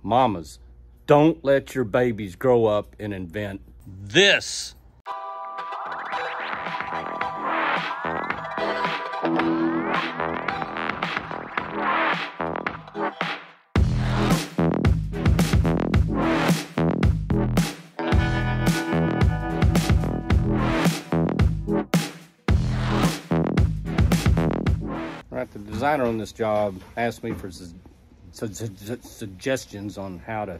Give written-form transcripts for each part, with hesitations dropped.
Mamas, don't let your babies grow up and invent this. Right, the designer on this job asked me for suggestions on how to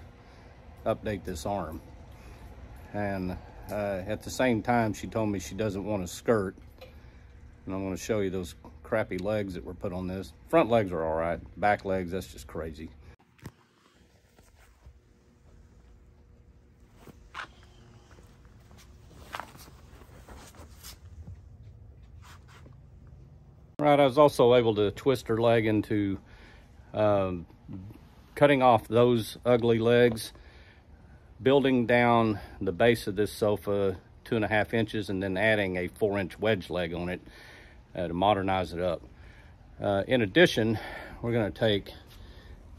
update this arm, and at the same time she told me she doesn't want a skirt, and I'm going to show you those crappy legs that were put on this. Front legs are all right, back legs, that's just crazy. Right, I was also able to twist her leg into cutting off those ugly legs, building down the base of this sofa 2.5 inches, and then adding a 4-inch wedge leg on it to modernize it up. In addition, we're going to take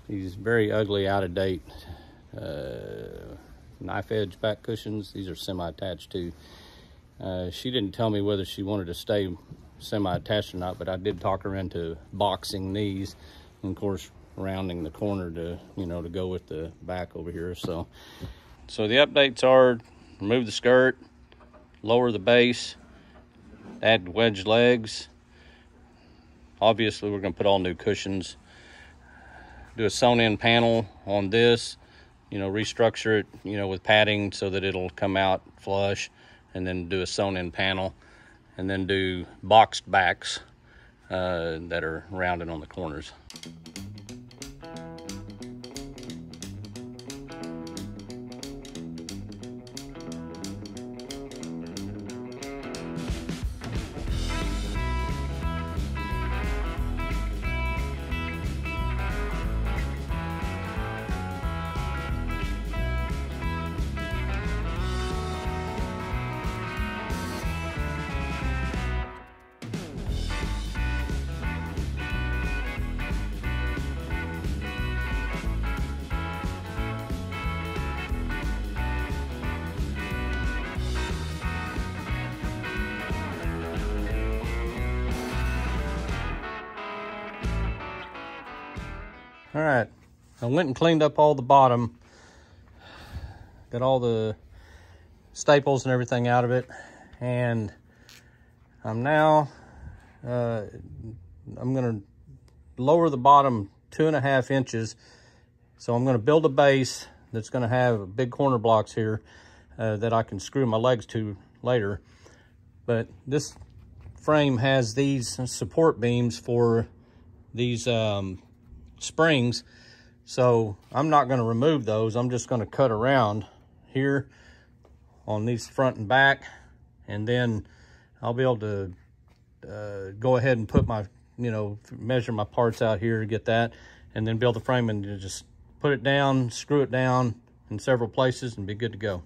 these very ugly, out-of-date knife edge back cushions. These are semi-attached too. She didn't tell me whether she wanted to stay semi-attached or not, but I did talk her into boxing these, and of course rounding the corner to, you know, to go with the back over here. So the updates are: remove the skirt, lower the base, add wedge legs. Obviously we're going to put all new cushions, do a sewn-in panel on this, you know, restructure it, you know, with padding so that it'll come out flush, and then do a sewn-in panel, and then do boxed backs that are rounded on the corners. All right, I went and cleaned up all the bottom, got all the staples and everything out of it, and I'm now, I'm gonna lower the bottom 2.5 inches. So I'm gonna build a base that's gonna have big corner blocks here that I can screw my legs to later. But this frame has these support beams for these springs, so I'm not going to remove those. I'm just going to cut around here on these front and back, and then I'll be able to go ahead and put my, you know, measure my parts out here to get that, and then build the frame and just put it down, screw it down in several places, and be good to go.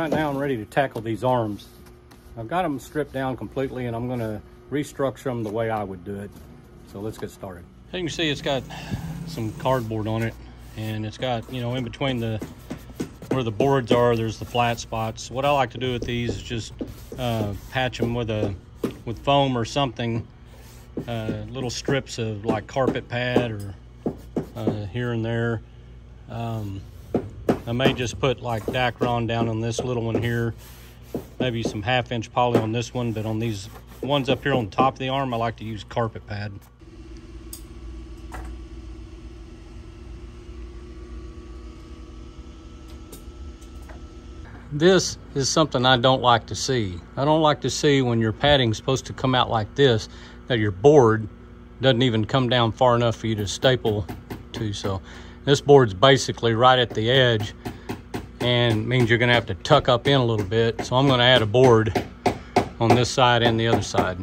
right now I'm ready to tackle these arms. I've got them stripped down completely, and I'm gonna restructure them the way I would do it. So let's get started. As you can see, it's got some cardboard on it, and it's got, you know, in between where the boards are, there's the flat spots. What I like to do with these is just patch them with foam or something, little strips of like carpet pad or here and there. I may just put like Dacron down on this little one here, maybe some 1/2-inch poly on this one, but on these ones up here on top of the arm, I like to use carpet pad. This is something I don't like to see. I don't like to see when your padding's supposed to come out like this, that your board doesn't even come down far enough for you to staple to. So this board's basically right at the edge, and means you're gonna have to tuck up in a little bit. So I'm gonna add a board on this side and the other side.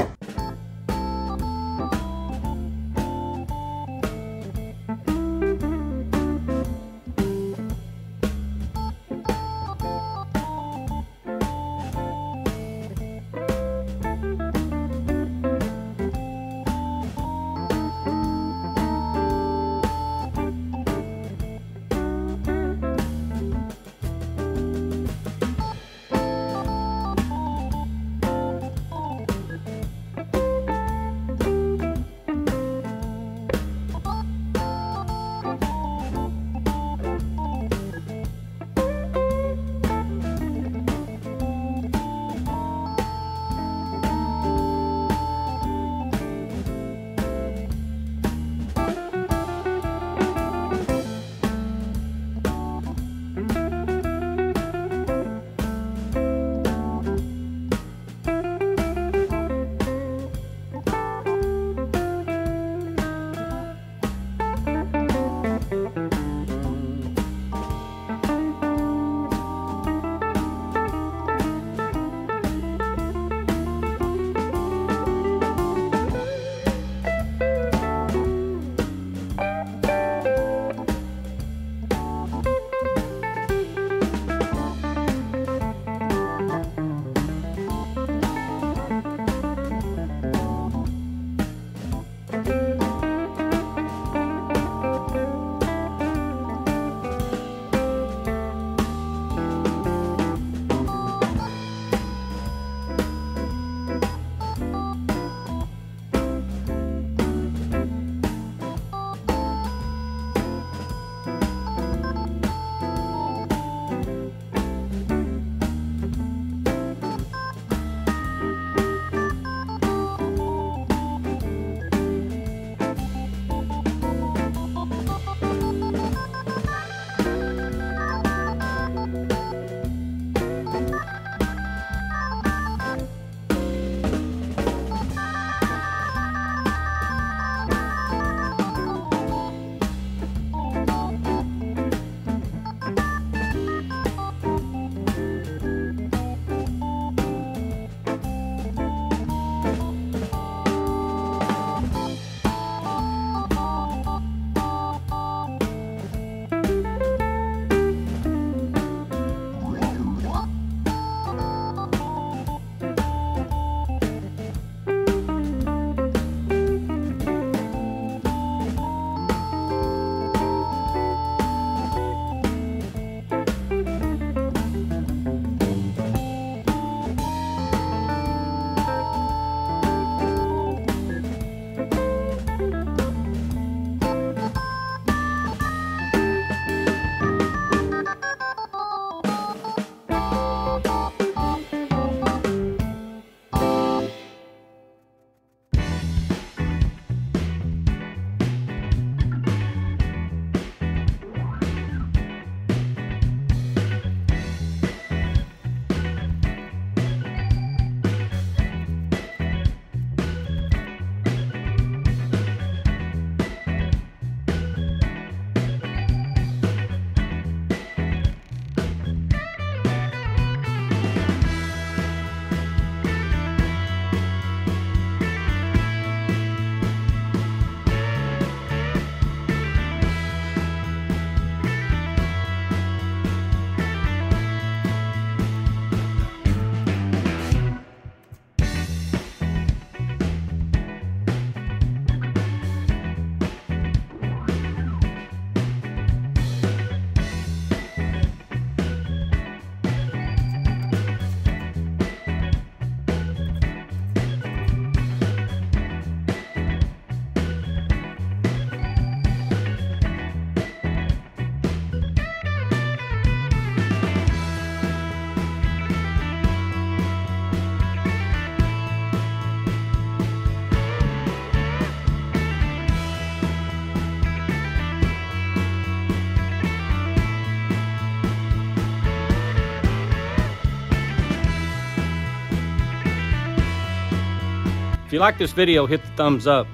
you like this video, hit the thumbs up.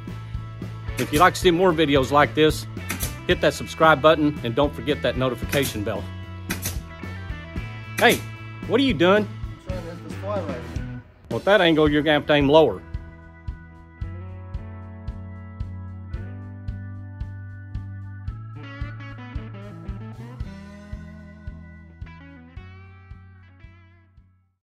If you'd like to see more videos like this, hit that subscribe button and don't forget that notification bell. Hey, what are you doing? I'm trying to hit this fly right here. Well, at that angle, you're gonna have to aim lower.